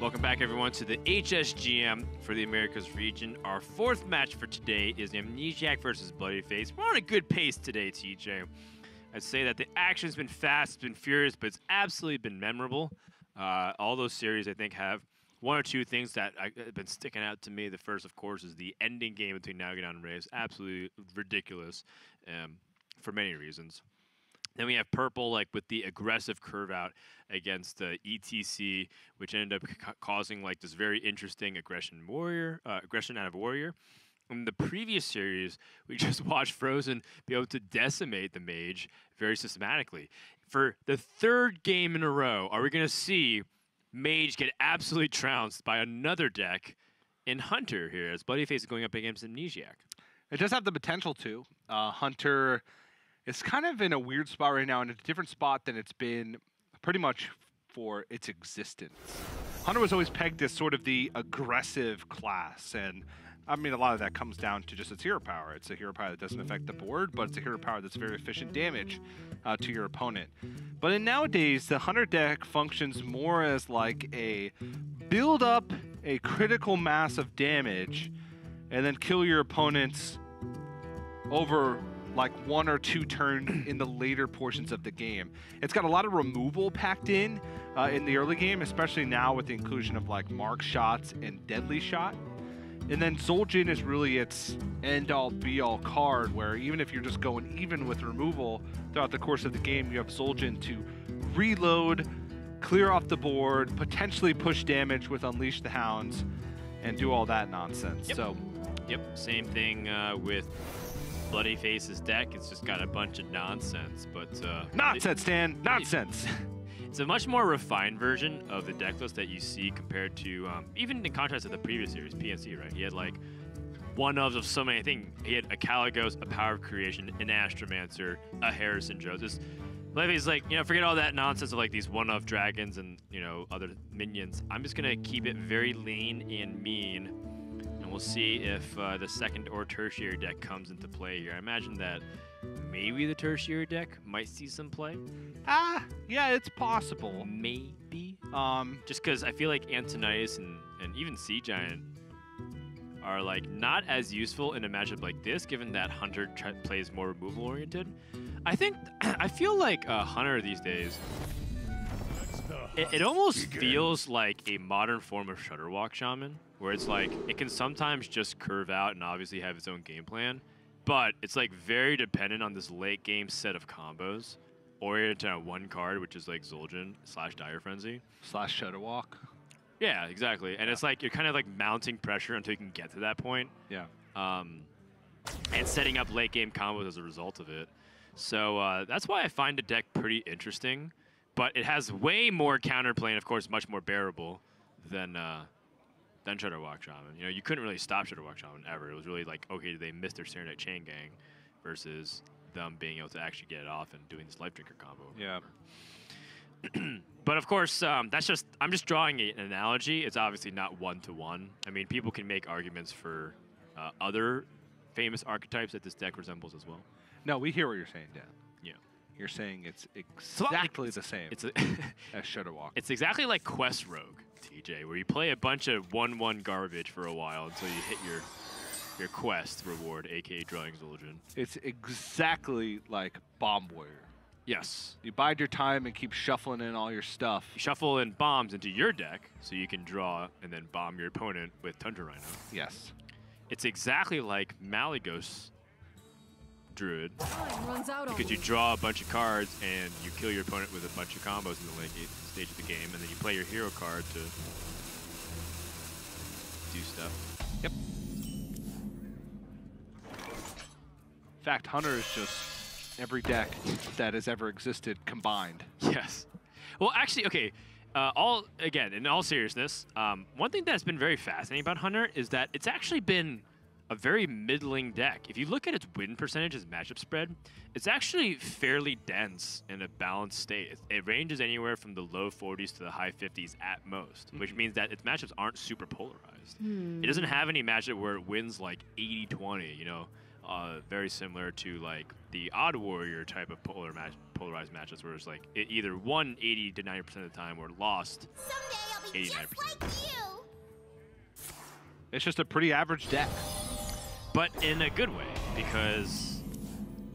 Welcome back, everyone, to the HSGM for the Americas region. Our fourth match for today is Amnesiac versus bloodyface. We're on a good pace today, TJ. I'd say that the action's been fast, it's been furious, but it's absolutely been memorable. All those series, I think, have one or two things that have been sticking out to me. The first, of course, is the ending game between Naganon and Raves. Absolutely ridiculous for many reasons. Then we have Purple, like with the aggressive curve out against ETC, which ended up causing like this very interesting aggression out of Warrior. In the previous series, we just watched Frozen be able to decimate the mage very systematically. For the third game in a row, are we going to see mage get absolutely trounced by another deck in Hunter here, as bloodyface is going up against Amnesiac? It does have the potential to. Hunter is kind of in a weird spot right now, in a different spot than it's been pretty much for its existence. Hunter was always pegged as sort of the aggressive class, and I mean, a lot of that comes down to just its hero power. It's a hero power that doesn't affect the board, but it's a hero power that's very efficient damage to your opponent. But in nowadays, the Hunter deck functions more as like a build up a critical mass of damage and then kill your opponents over like one or two turns in the later portions of the game. It's got a lot of removal packed in the early game, especially now with the inclusion of like mark shots and deadly shot. And then Zul'jin is really its end-all be-all card, where even if you're just going even with removal throughout the course of the game, you have Zul'jin to reload, clear off the board, potentially push damage with Unleash the Hounds, and do all that nonsense. Yep. Yep, same thing with bloodyface's deck. It's just got a bunch of nonsense, but nonsense, Dan, nonsense. It's a much more refined version of the deck list that you see compared to even in contrast to the previous series, PNC, right? He had like one-ofs of so many things. He had a Caligos, a Power of Creation, an Astromancer, a Harrison Joseph. Bloodyface like, you know, forget all that nonsense of like these one-off dragons and, you know, other minions. I'm just gonna keep it very lean and mean. And we'll see if the second or tertiary deck comes into play here. I imagine that maybe the tertiary deck might see some play. Yeah, it's possible. Maybe. Just because I feel like Antonius and even Sea Giant are like not as useful in a matchup like this, given that Hunter plays more removal oriented. I feel like Hunter these days, it almost feels like a modern form of Shutterwalk Shaman, where it's like it can sometimes just curve out and obviously have its own game plan, but it's like very dependent on this late game set of combos oriented on one card, which is like Zul'jin / Dire Frenzy / Shutterwalk. Yeah, exactly. And it's like you're kind of like mounting pressure until you can get to that point. Yeah. And setting up late game combos as a result of it. So that's why I find the deck pretty interesting, but it has way more counterplay and of course much more bearable than Shutterwalk Shaman. You know, you couldn't really stop Shutterwalk Shaman ever. It was really like, okay, they missed their Serenite Chain Gang versus them being able to actually get it off and doing this Life Drinker combo. Yeah. But of course, I'm just drawing an analogy. It's obviously not one-to-one. I mean, people can make arguments for other famous archetypes that this deck resembles as well. No, we hear what you're saying, Dan. Yeah. You're saying it's exactly the same as Shutterwalk. It's exactly like Quest Rogue, TJ, where you play a bunch of 1/1 garbage for a while until you hit your quest reward, aka drawing Zul'jin. It's exactly like Bomb Warrior. Yes. You bide your time and keep shuffling in all your stuff. You shuffle in bombs into your deck so you can draw and then bomb your opponent with Tundra Rhino. Yes. It's exactly like Malygos Druid, runs out because you draw a bunch of cards and you kill your opponent with a bunch of combos in the late stage of the game, and then you play your hero card to do stuff. Yep. In fact, Hunter is just every deck that has ever existed combined. Yes. Well, actually, okay. In all seriousness, one thing that's been very fascinating about Hunter is that it's actually been a very middling deck. If you look at its win percentage, its matchup spread, it's actually fairly dense in a balanced state. It ranges anywhere from the low 40s to the high 50s at most, which means that its matchups aren't super polarized. It doesn't have any matchup where it wins like 80-20, you know, very similar to like the Odd Warrior type of polarized matchups where it's like it either won 80 to 90% of the time or lost 89%. Like you. It's just a pretty average deck. But in a good way, because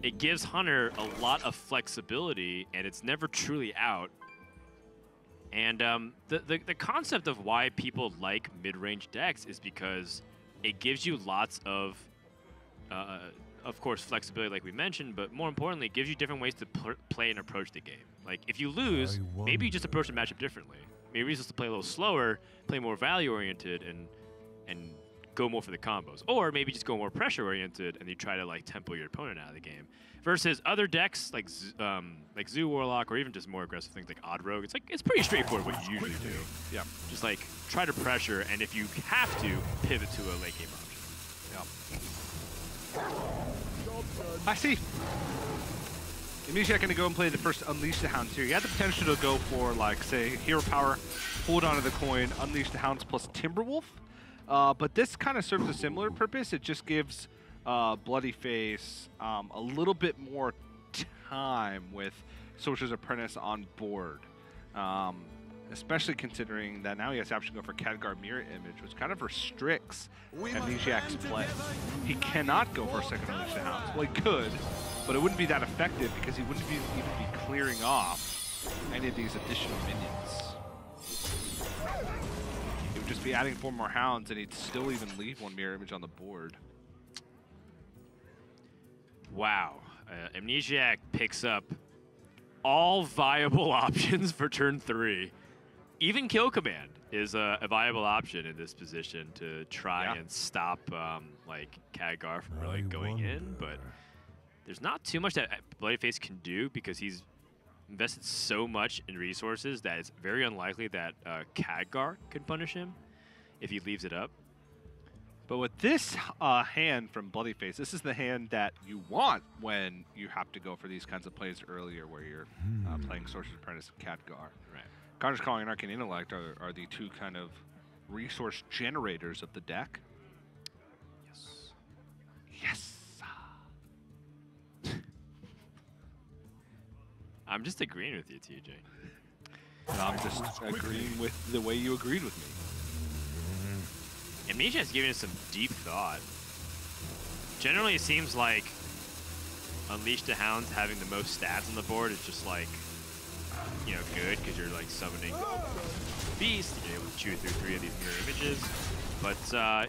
it gives Hunter a lot of flexibility, and it's never truly out. And the concept of why people like mid-range decks is because it gives you lots of course, flexibility, like we mentioned, but more importantly, it gives you different ways to play and approach the game. Like, if you lose, maybe you just approach the matchup differently. Maybe you just play a little slower, play more value-oriented, and go more for the combos. Or maybe just go more pressure-oriented, and you try to, like, tempo your opponent out of the game. Versus other decks, like Zoo Warlock, or even just more aggressive things like Odd Rogue, it's pretty straightforward what you usually do. Yeah. Just, like, try to pressure, and if you have to, pivot to a late-game option. Yeah. I see. Amnesiac going to go and play the first Unleash the Hounds here. You had the potential to go for, like, say, Hero Power, hold onto the coin, Unleash the Hounds plus Timberwolf. But this kind of serves a similar purpose. It just gives bloodyface a little bit more time with Sorcerer's Apprentice on board. Especially considering that now he has the option to go for Khadgar Mirror Image, which kind of restricts Amnesiac's play. He cannot go for a second Unleash the Hounds. Well, he could, but it wouldn't be that effective because he wouldn't even be clearing off any of these additional minions. He would just be adding 4 more Hounds, and he'd still even leave 1 Mirror Image on the board. Wow. Amnesiac picks up all viable options for turn 3. Even Kill Command is a viable option in this position to try and stop like Khadgar from really going in, but there's not too much that bloodyface can do because he's invested so much in resources that it's very unlikely that Khadgar can punish him if he leaves it up. But with this hand from bloodyface, this is the hand that you want when you have to go for these kinds of plays earlier where you're playing Sorcerer's Apprentice and Khadgar. Right. Conjurer's Calling and Arcane Intellect are the 2 kind of resource generators of the deck. Yes. Yes. I'm just agreeing with you, TJ. And I'm just agreeing with the way you agreed with me. Amnesiac's giving us some deep thought. Generally, it seems like Unleash the Hounds having the most stats on the board is just like, you know, good because you're like summoning Beast, you're able to chew through 3 of these mirror images. But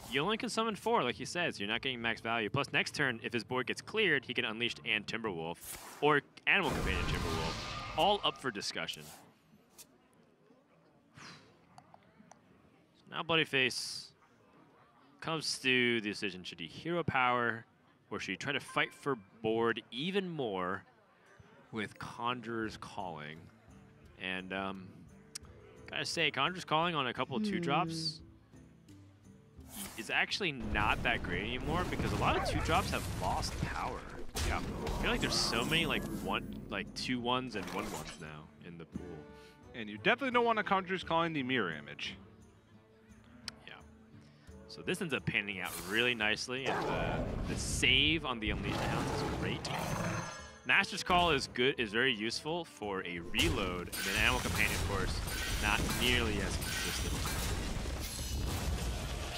you only can summon 4, like you said, so you're not getting max value. Plus, next turn, if his board gets cleared, he can Unleash and Timberwolf, or Animal Companion Timberwolf, all up for discussion. So now bloodyface comes to the decision, should he Hero Power, or should he try to fight for board even more with Conjurer's Calling? And gotta say, Conjurer's Calling on a couple of 2-drops is actually not that great anymore because a lot of 2-drops have lost power. Yeah, I feel like there's so many like 2 1s and 1 1s now in the pool. And you definitely don't want a Conjurer's Calling the mirror image. So this ends up panning out really nicely, and the save on the Unleash the Hounds is great. Master's Call is good, is very useful for a reload, and then Animal Companion, of course, not nearly as consistent.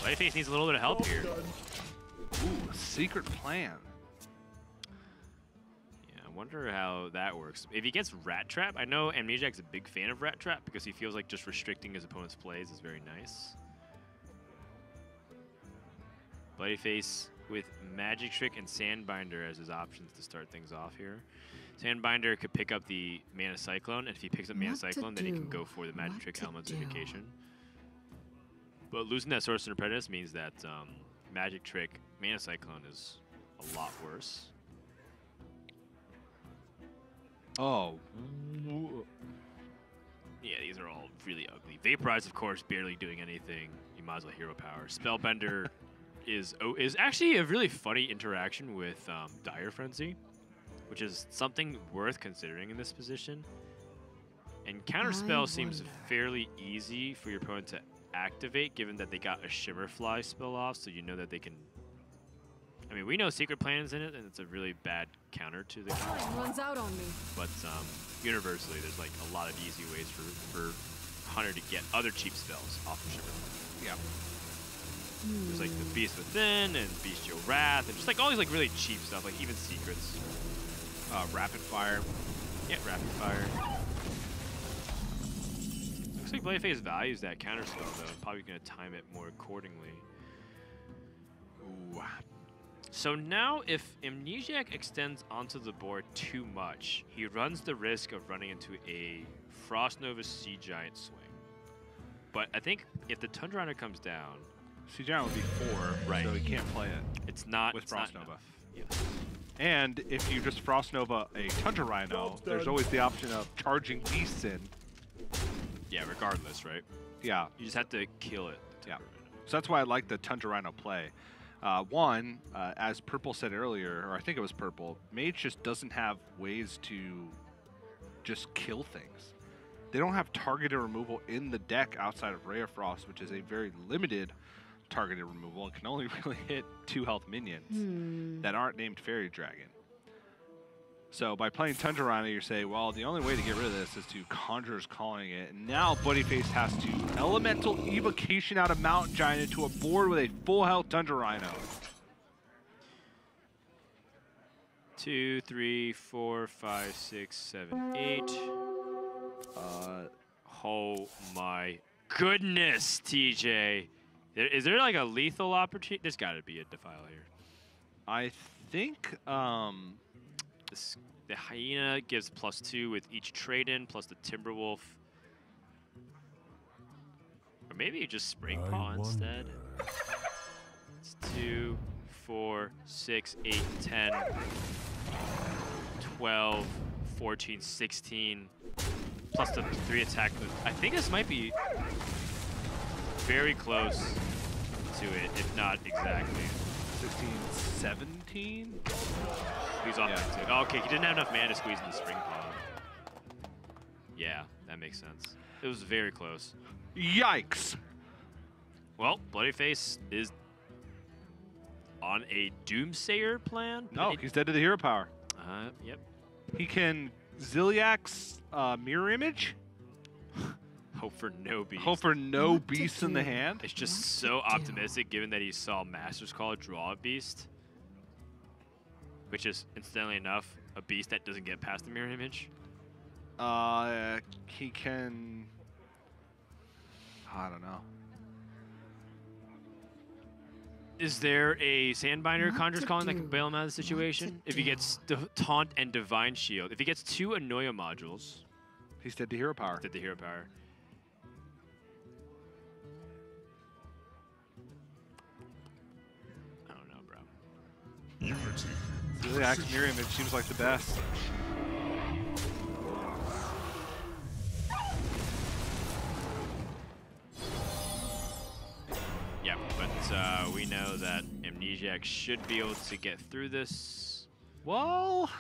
Bloodyface needs a little bit of help here. Ooh, secret plan. Yeah, I wonder how that works. If he gets Rat Trap, I know Amnesiac's a big fan of Rat Trap because he feels like just restricting his opponent's plays is very nice. Bloodyface with Magic Trick and Sandbinder as his options to start things off here. Sandbinder could pick up the Mana Cyclone, and if he picks up Mana Cyclone, then he can go for the Magic Trick Elemental Invocation. But losing that Sorcerer's Apprentice means that Magic Trick Mana Cyclone is a lot worse. Oh. Yeah, these are all really ugly. Vaporize, of course, barely doing anything. You might as well Hero Power. Spellbender is actually a really funny interaction with Dire Frenzy, which is something worth considering in this position. And Counterspell seems fairly easy for your opponent to activate, given that they got a Shimmerfly spell off, so you know that they can I mean, we know Secret Planet's in it, and it's a really bad counter to the Time runs out on me. But universally, there's like a lot of easy ways for Hunter to get other cheap spells off of Sugar. Yeah. There's like the Beast Within and Bestial Wrath, and just like all these like really cheap stuff, like even Secrets. Rapid Fire. Yeah, Rapid Fire. Looks like bloodyface values that counter spell though, and probably gonna time it more accordingly. Ooh. So now, if Amnesiac extends onto the board too much, he runs the risk of running into a Frost Nova Sea Giant swing. But I think if the Tundra Runner comes down, Sea Giant would be 4, right? So he can't play it. It's not with it's Frost not Nova. enough. Yeah. And if you just Frost Nova a Tundra Rhino, there's always the option of charging Beasts in. Yeah, regardless, right? Yeah. You just have to kill it. Yeah. So that's why I like the Tundra Rhino play. One, as Purple said earlier, or I think it was Purple, Mage just doesn't have ways to just kill things. They don't have targeted removal in the deck outside of Ray of Frost, which is a very limited targeted removal and can only really hit 2 health minions that aren't named Fairy Dragon. So by playing Tundra Rhino, you say, well, the only way to get rid of this is to Conjurer's Calling it. And now Bloodyface has to Elemental Evocation out of Mountain Giant into a board with a full health Tundra Rhino. 2, 3, 4, 5, 6, 7, 8. Oh my goodness, TJ. Is there like a lethal opportunity? There's got to be a Defile here. I think the Hyena gives +2 with each trade-in, plus the Timberwolf. Or maybe you just Spring Paw instead. It's 2, 4, 6, 8, 10, 12, 14, 16. Plus the 3 attack. I think this might be very close to it, if not exactly. 16, 17? He's off that too. Oh, okay, he didn't have enough mana to squeeze in the Spring Paw. Yeah, that makes sense. It was very close. Yikes! Well, Bloodyface is on a Doomsayer plan. No, he's dead to the hero power. Yep. He can Ziliak's Mirror Image. Hope for no beast. Hope for no beast in the hand. It's just so optimistic given that he saw Master's Call draw a beast. Which is, incidentally enough, a beast that doesn't get past the mirror image. He can... I don't know. Is there a Sandbinder Conjurer's Calling that can bail him out of the situation? If he gets Taunt and Divine Shield. If he gets 2 Anoia modules. He's dead to hero power. Dead to hero power. I don't know, bro. Unity. Ziliak's Mirror Image seems like the best. Yeah, but we know that Amnesiac should be able to get through this. Well...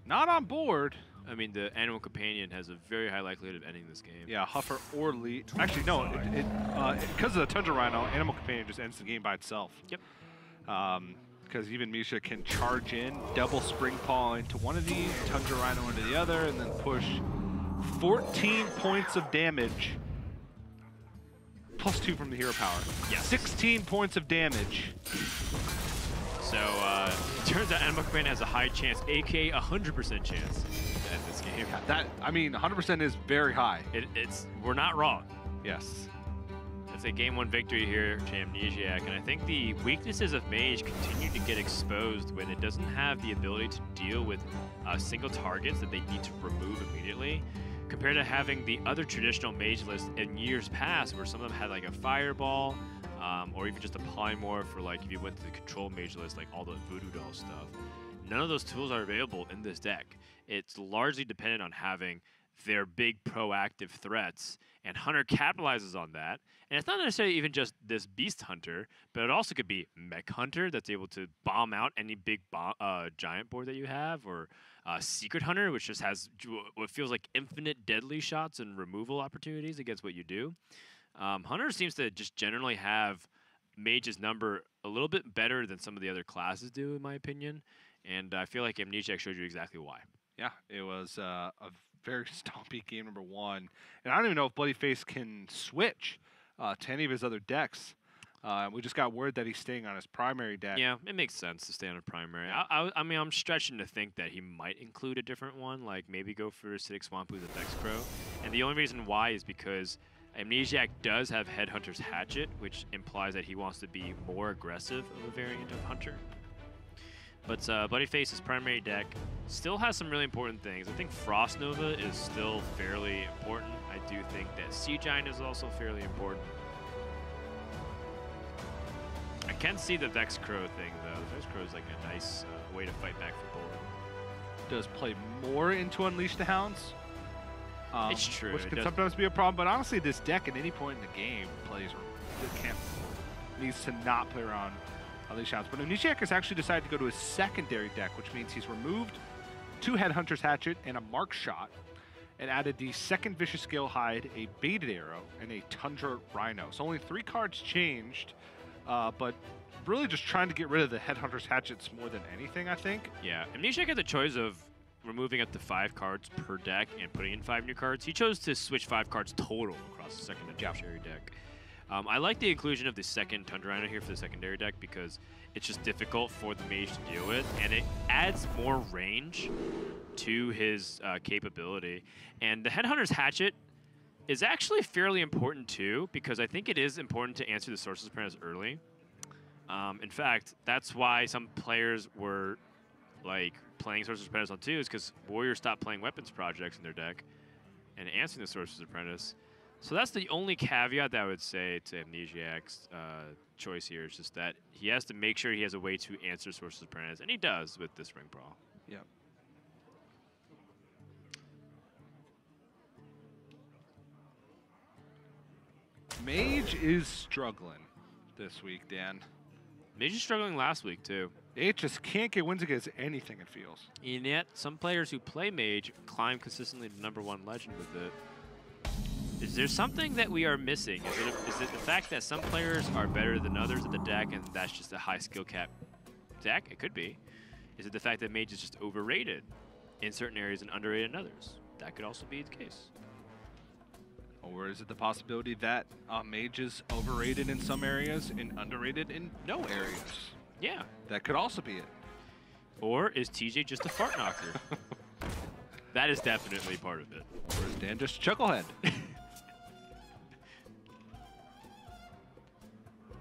not on board. I mean, the Animal Companion has a very high likelihood of ending this game. Yeah, Huffer or Lee. Actually, no. Because of the Tundra Rhino, Animal Companion just ends the game by itself. Yep. Because even Misha can charge in, double Spring Paw into one of these, Tundra Rhino into the other, and then push 14 points of damage. +2 from the hero power. Yeah. 16 points of damage. So, it turns out Animal Companion has a high chance, aka 100% chance to end this game. Yeah, that, I mean, 100% is very high. We're not wrong. Yes. It's a game 1 victory here to Amnesiac, and I think the weaknesses of Mage continue to get exposed when it doesn't have the ability to deal with single targets that they need to remove immediately, compared to having the other traditional Mage list in years past, where some of them had like a Fireball, or even just a Polymorph, for like if you went to the Control Mage list, like all the Voodoo Doll stuff. None of those tools are available in this deck. It's largely dependent on having their big proactive threats, and Hunter capitalizes on that. And it's not necessarily even just this Beast Hunter, but it also could be Mech Hunter that's able to bomb out any big giant board that you have, or Secret Hunter, which just has what feels like infinite deadly shots and removal opportunities against what you do. Hunter seems to just generally have Mage's number a little bit better than some of the other classes do, in my opinion. And I feel like Amnesiac showed you exactly why. Yeah, it was a very stompy game number 1. And I don't even know if bloodyface can switch to any of his other decks. We just got word that he's staying on his primary deck. Yeah, it makes sense to stay on a primary. I mean, I'm stretching to think that he might include a different one, like maybe go for Acidic Swampu with Vex Crow. And the only reason why is because Amnesiac does have Headhunter's Hatchet, which implies that he wants to be more aggressive of a variant of Hunter. But bloodyface's primary deck still has some really important things. I think Frost Nova is still fairly important. I do think that Sea Giant is also fairly important. I can see the Vex Crow thing, though. The Vex Crow is like a nice way to fight back for bullet. Does play more into Unleash the Hounds. It's true. Which can sometimes be a problem, but honestly, this deck at any point in the game needs to not play around Unleash the Hounds. But Amnesiac has actually decided to go to his secondary deck, which means he's removed 2 Headhunter's Hatchet and a Mark Shot, and added the second Vicious Scale Hide, a Baited Arrow, and a Tundra Rhino. So only 3 cards changed. But really just trying to get rid of the Headhunter's Hatchets more than anything, I think. Yeah, Amnesiac had the choice of removing up to 5 cards per deck and putting in 5 new cards. He chose to switch 5 cards total across the second and tertiary deck. I like the inclusion of the second Tundra Rhino here for the secondary deck because it's just difficult for the mage to deal with, and it adds more range to his capability. And the Headhunter's Hatchet is actually fairly important too, because I think it is important to answer the Sorcerer's Apprentice early. In fact, that's why some players were like playing Sorcerer's Apprentice on 2 is because Warriors stopped playing weapons projects in their deck and answering the Sorcerer's Apprentice. So that's the only caveat that I would say to Amnesiac's choice here, is just that he has to make sure he has a way to answer Sorcerer's Apprentice, and he does with this Ring Brawl. Yep. Mage is struggling this week, Dan. Mage is struggling last week, too. It just can't get wins against anything, it feels. And yet, some players who play Mage climb consistently to #1 legend with it. Is there something that we are missing? Is it the fact that some players are better than others at the deck, and that's just a high skill cap deck? It could be. Is it the fact that Mage is just overrated in certain areas and underrated in others? That could also be the case. Or is it the possibility that Mage is overrated in some areas and underrated in no areas? Yeah. That could also be it. Or is TJ just a fart knocker? That is definitely part of it. Or is Dan just a chucklehead?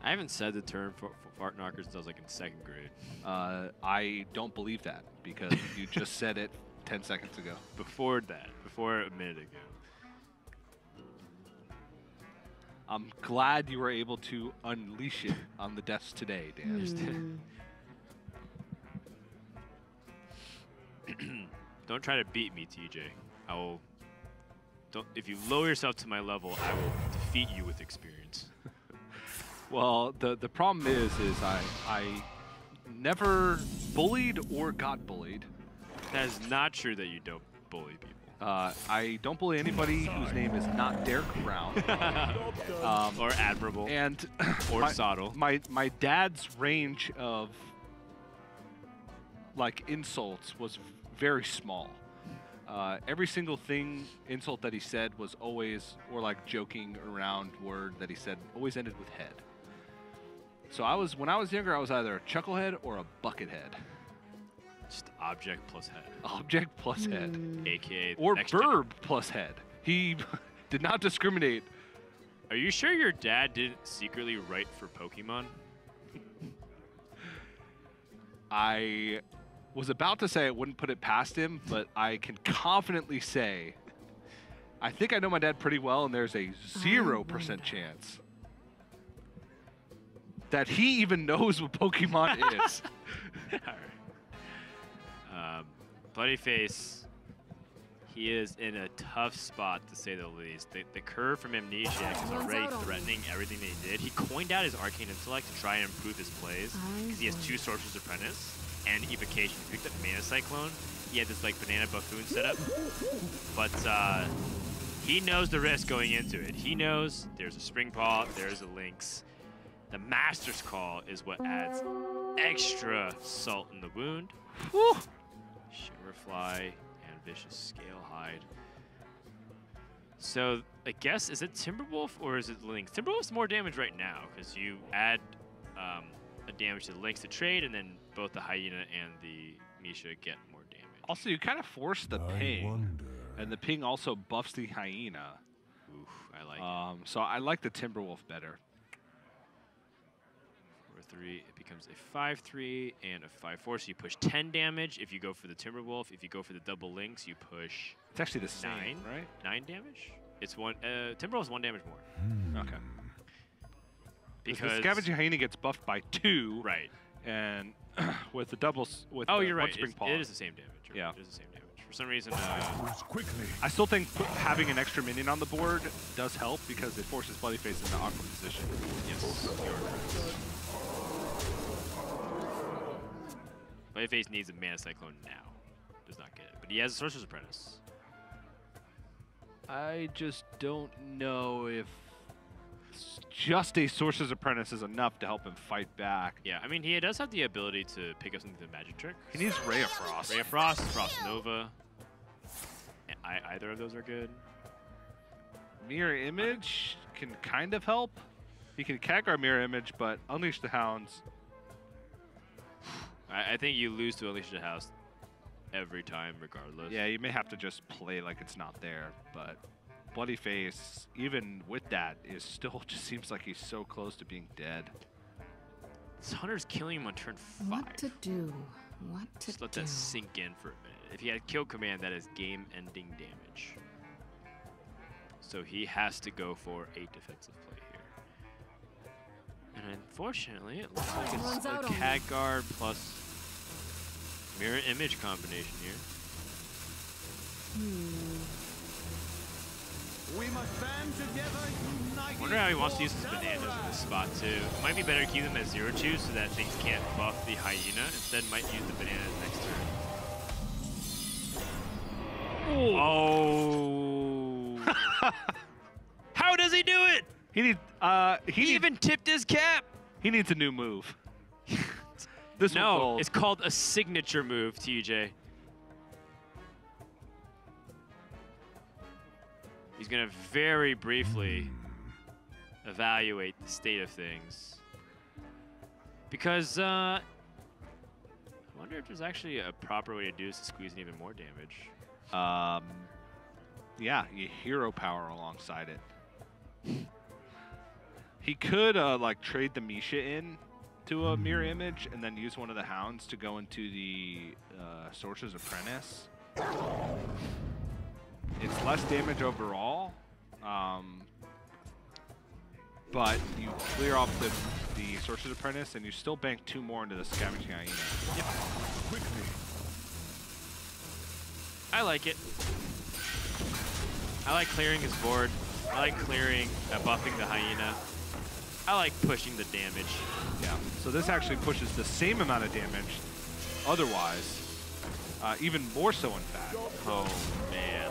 I haven't said the term for fart knockers since I was like in 2nd grade. I don't believe that because you just said it 10 seconds ago. Before a minute ago. I'm glad you were able to unleash it on the desk today, Dan. Don't try to beat me, TJ. I will. If you lower yourself to my level, I will defeat you with experience. Well, the problem is I never bullied or got bullied. That is not true that you don't bully people. I don't bully anybody whose name is not Derek Brown. Or Admirable. And or Soddle. My dad's range of like insults was very small. Every single insult that he said was always, or like joking around word that he said, always ended with head. So when I was younger, I was either a chucklehead or a buckethead. Just object plus head. Object plus head. AKA or verb plus head. He did not discriminate. Are you sure your dad didn't secretly write for Pokemon? I was about to say I wouldn't put it past him, but I can confidently say I think I know my dad pretty well, and there's a 0% chance that he even knows what Pokemon is. All right. Bloodyface, he is in a tough spot, to say the least. The curve from Amnesiac is already threatening everything that he did. He coined out his Arcane Intellect to try and improve his plays, because he has 2 Sorcerer's Apprentice and Evocation. He picked up Mana Cyclone. He had this like Banana Buffoon setup, but he knows the risk going into it. He knows there's a Spring Paw, there's a Lynx. The Master's Call is what adds extra salt in the wound. Whew. Shimmerfly and Vicious Scale Hide. So I guess, is it Timberwolf or is it Lynx? Timberwolf's more damage right now because you add a damage to the Lynx to trade, and then both the Hyena and the Misha get more damage. Also, you kind of force the ping, and the ping also buffs the Hyena. Oof, I like it. So I like the Timberwolf better. 4/3, it becomes a 5/3 and a 5/4, so you push 10 damage if you go for the Timberwolf. If you go for the double Lynx, you push It's actually the same, 9, right? 9 damage. It's one. Timberwolf's 1 damage more. Okay. Because the Scavenging Hyena gets buffed by 2, right, and with the doubles, with oh, the you're right. Spring Paw. It is the same damage. Right? Yeah. It is the same damage. For some reason, I still think having an extra minion on the board does help because it forces Bloodyface into awkward position. yes, you're correct. Bloodyface needs a Mana Cyclone now. Does not get it, but he has a Sorcerer's Apprentice. I just don't know if just a Sorcerer's Apprentice is enough to help him fight back. Yeah, I mean, he does have the ability to pick up something with a magic trick. He needs Ray of Frost. Ray of Frost, Frost Nova. Either of those are good. Mirror Image can kind of help. He can Khadgar Mirror Image, but Unleash the Hounds. I think you lose to Unleash the House every time, regardless. Yeah, you may have to just play like it's not there, but Bloodyface, even with that, is still just seems like he's so close to being dead. This Hunter's killing him on turn 5. What to do? What to Just let do? that sink in for a minute. If he had kill command, that is game-ending damage. So he has to go for a defensive play here. And unfortunately, it looks like it's a Khadgar plus Mirror Image combination here. We must band together, united. Wonder how he wants to use his bananas in this spot too. It might be better to keep them at 0/2 so that things can't buff the Hyena. Instead, might use the bananas next turn. Oh! How does he do it? He needs. He even tipped his cap. He needs a new move. This one's No, old. it's called a signature move, TJ. He's gonna very briefly evaluate the state of things. Because, I wonder if there's actually a proper way to do this to squeeze in even more damage. Yeah, you hero power alongside it. He could like trade the Misha in to a mirror image and then use one of the hounds to go into the Sorcerer's Apprentice. It's less damage overall, but you clear off the Sorcerer's Apprentice and you still bank 2 more into the Scavenging Hyena. Yep. I like it. I like clearing his board. I like clearing, buffing the Hyena. I like pushing the damage. Yeah, so this actually pushes the same amount of damage otherwise, even more so in fact. Oh, man.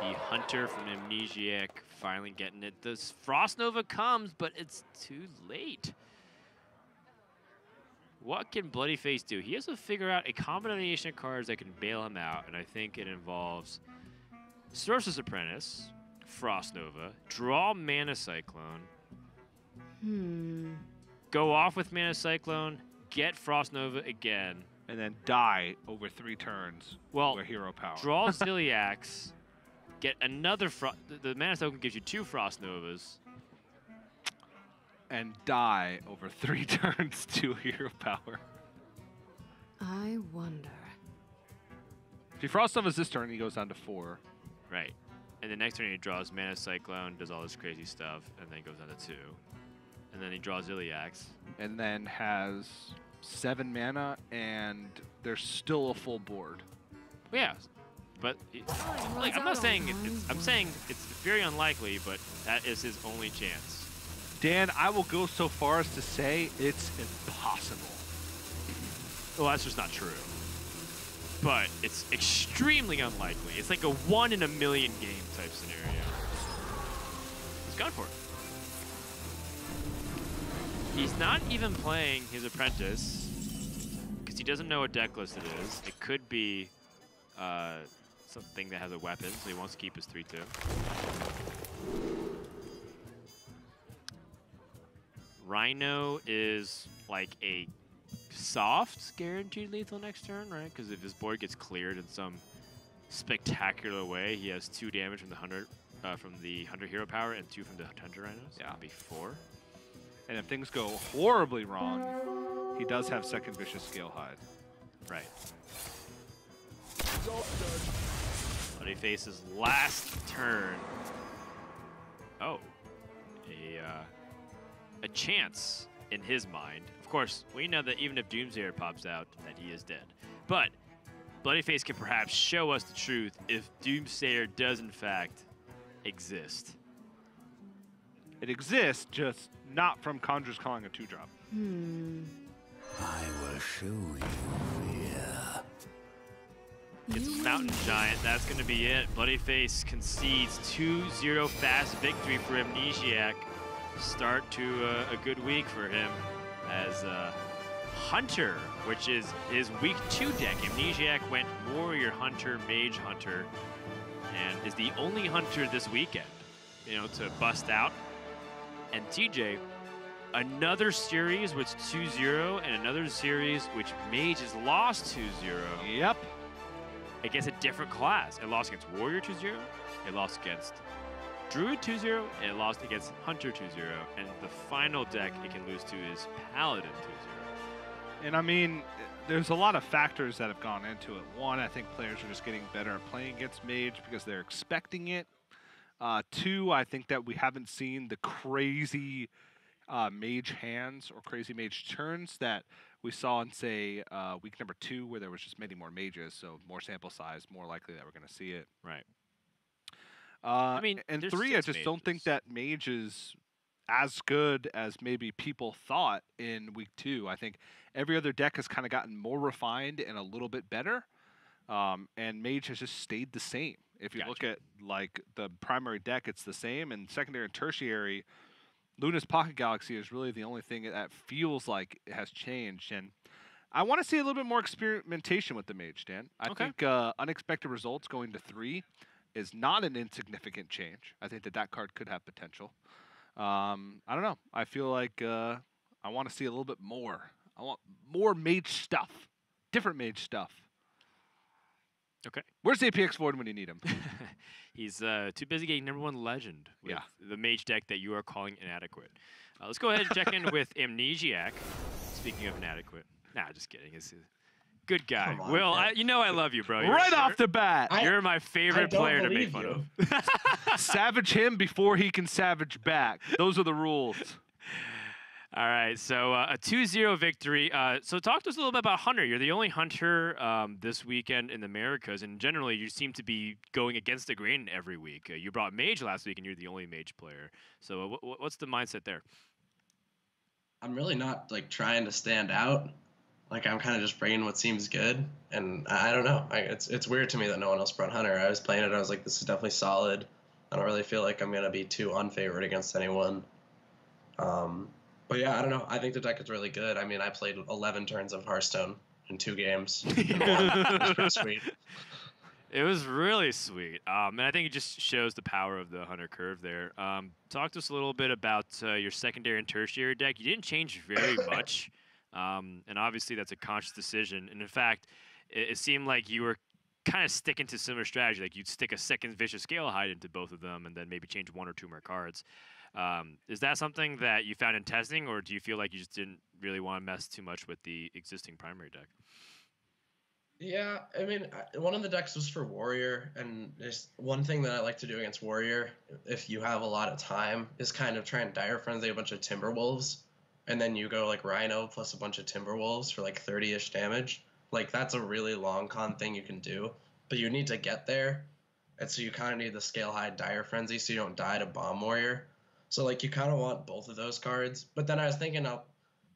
The Hunter from Amnesiac finally getting it. This Frost Nova comes, but it's too late. What can Bloodyface do? He has to figure out a combination of cards that can bail him out, and I think it involves Sorcerer's Apprentice, Frost Nova, draw Mana Cyclone, go off with Mana Cyclone, get Frost Nova again, And then die over 3 turns with hero power. Draw Ziliax, get another the Mana Cyclone gives you 2 Frost Novas. And die over 3 turns to hero power. I wonder. If he Frost Novas this turn, he goes down to 4. Right. And the next turn he draws Mana Cyclone, does all this crazy stuff, and then goes down to 2. And then he draws Ziliax. And then has 7 mana, and there's still a full board. Yeah. But like, I'm not saying I'm saying it's very unlikely, but that is his only chance. Dan, I will go so far as to say it's impossible. Well, that's just not true. But it's extremely unlikely. It's like a 1 in a million game type scenario. He's gone for it. He's not even playing his apprentice because he doesn't know what deck list it is. It could be something that has a weapon, so he wants to keep his 3/2. Rhino is like a soft guaranteed lethal next turn, right? Because if his board gets cleared in some spectacular way, he has 2 damage from the Hunter hero power and 2 from the Hunter Rhinos. Yeah, that'll be 4. And if things go horribly wrong, he does have second Vicious Scale Hide. Right. Bloodyface's last turn. Oh, a chance in his mind. Of course, we know that even if Doomsayer pops out, that he is dead. But Bloodyface can perhaps show us the truth if Doomsayer does in fact exist. It exists, just not from Conjurer's Calling a 2-drop. I will show you fear. It's Mountain Giant. That's going to be it. Bloodyface concedes 2-0 fast victory for Amnesiac. Start to a good week for him as Hunter, which is his week 2 deck. Amnesiac went Warrior Hunter, Mage Hunter, and is the only Hunter this weekend, you know, to bust out. And TJ, another series which 2-0 and another series which Mage has lost 2-0. Yep. Against a different class. It lost against Warrior 2-0. It lost against Druid 2-0. And it lost against Hunter 2-0. And the final deck it can lose to is Paladin 2-0. And I mean, there's a lot of factors that have gone into it. One, I think players are just getting better at playing against Mage because they're expecting it. 2, I think that we haven't seen the crazy Mage hands or crazy Mage turns that we saw in, say, week number 2, where there was just many more Mages, so more sample size, more likely that we're going to see it. Right. I mean, and 3, I just don't think that Mage is as good as maybe people thought in week 2. I think every other deck has kind of gotten more refined and a little bit better, and Mage has just stayed the same. If you look at like the primary deck, it's the same, and secondary and tertiary, Luna's Pocket Galaxy is really the only thing that feels like it has changed. And I want to see a little bit more experimentation with the Mage, Dan. I think Unexpected Results going to 3 is not an insignificant change. I think that that card could have potential. I don't know. I feel like I want to see a little bit more. I want more Mage stuff, different Mage stuff. Okay. Where's the APX Void when you need him? He's too busy getting #1 legend with the Mage deck that you are calling inadequate. Let's go ahead and check in with Amnesiac. Speaking of inadequate. Nah, just kidding. He's a good guy. On, Will, you know I love you, bro. Right off the bat. You're my favorite player to make fun of. Savage him before he can savage back. Those are the rules. All right, so a 2-0 victory. So talk to us a little bit about Hunter. You're the only Hunter this weekend in the Americas, and generally you seem to be going against the grain every week. You brought Mage last week, and you're the only Mage player. So what's the mindset there? I'm really not like trying to stand out. Like I'm kind of just bringing what seems good, and I don't know. It's weird to me that no one else brought Hunter. I was playing it, I was like, this is definitely solid. I don't really feel like I'm gonna be too unfavored against anyone. But yeah, I don't know. I think the deck is really good. I mean, I played 11 turns of Hearthstone in 2 games. It's pretty sweet. It was really sweet. And I think it just shows the power of the Hunter curve there. Talk to us a little bit about your secondary and tertiary deck. You didn't change very much. And obviously that's a conscious decision. And in fact, it seemed like you were kind of sticking to similar strategy. Like you'd stick a second Vicious Scale Hide into both of them and then maybe change 1 or 2 more cards. Is that something that you found in testing, or do you feel like you just didn't really want to mess too much with the existing primary deck? Yeah, I mean, one of the decks was for Warrior, and there's one thing that I like to do against Warrior, if you have a lot of time, is kind of try and Dire Frenzy a bunch of Timberwolves, and then you go like Rhino plus a bunch of Timberwolves for like 30-ish damage. Like, that's a really long con thing you can do, but you need to get there, and so you kind of need the Scale High Dire Frenzy so you don't die to Bomb Warrior. So, like, you kind of want both of those cards. But then I was thinking, I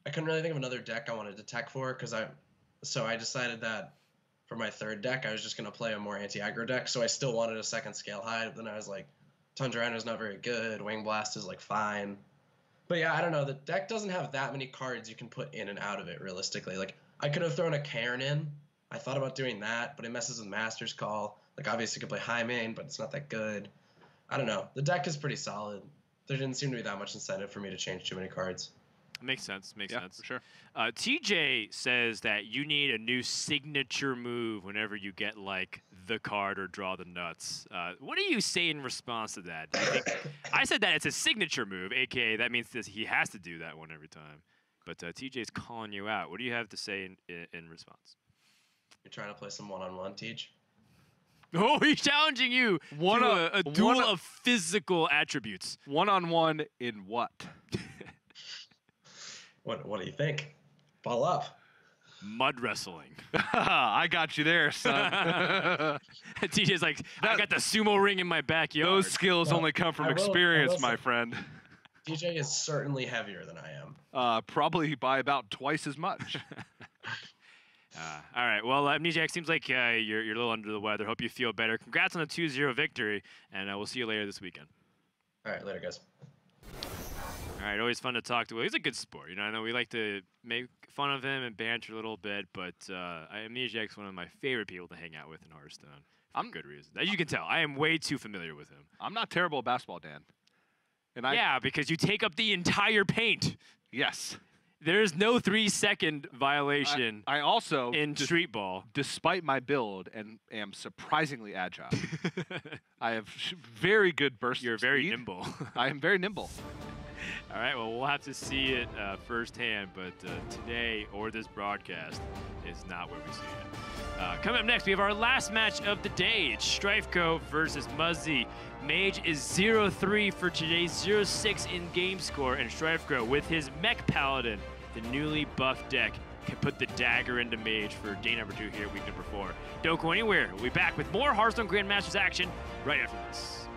couldn't really think of another deck I wanted to tech for, so I decided that for my 3rd deck, I was just going to play a more anti-aggro deck. So I still wanted a second Scale High. But then I was like, Tundra Rhino's not very good. Wing Blast is, like, fine. But yeah, I don't know. The deck doesn't have that many cards you can put in and out of it realistically. Like, I could have thrown a Cairn in. I thought about doing that, but it messes with Master's Call. Like, obviously, you could play High Main, but it's not that good. I don't know. The deck is pretty solid. There didn't seem to be that much incentive for me to change too many cards. Makes sense. Makes sense. For sure. TJ says that you need a new signature move whenever you get like the card or draw the nuts. What do you say in response to that? Do you think, I said that it's a signature move, aka that means that he has to do that one every time. But TJ's calling you out. What do you have to say in response? You're trying to play some one-on-one, Teach? Oh, he's challenging you to a duel of physical attributes. One-on-one in what? What do you think? Ball up. Mud wrestling. I got you there, son. TJ's like, I got the sumo ring in my backyard. Those skills only come from experience, my friend. DJ is certainly heavier than I am. Probably by about twice as much. All right. Well, Amnesiac, seems like you're a little under the weather. Hope you feel better. Congrats on a 2-0 victory, and we'll see you later this weekend. All right, later, guys. All right, always fun to talk to. He's a good sport. You know, I know we like to make fun of him and banter a little bit, but Amnesiac's one of my favorite people to hang out with in Hearthstone. For good reason. As you can tell, I am way too familiar with him. I'm not terrible at basketball, Dan. And yeah, because you take up the entire paint. Yes. There's no 3-second violation. I also in street ball, despite my build, and am surprisingly agile. I have very good burst. You're very nimble. I am very nimble. All right, well, we'll have to see it firsthand, but today, or this broadcast, is not where we see it. Coming up next, we have our last match of the day. It's Strifeco versus Muzzy. Mage is 0-3 for today's 0-6 in game score, and Strifeco, with his Mech Paladin, the newly buffed deck, can put the dagger into Mage for day number 2 here, week number 4. Don't go anywhere. We'll be back with more Hearthstone Grandmasters action right after this.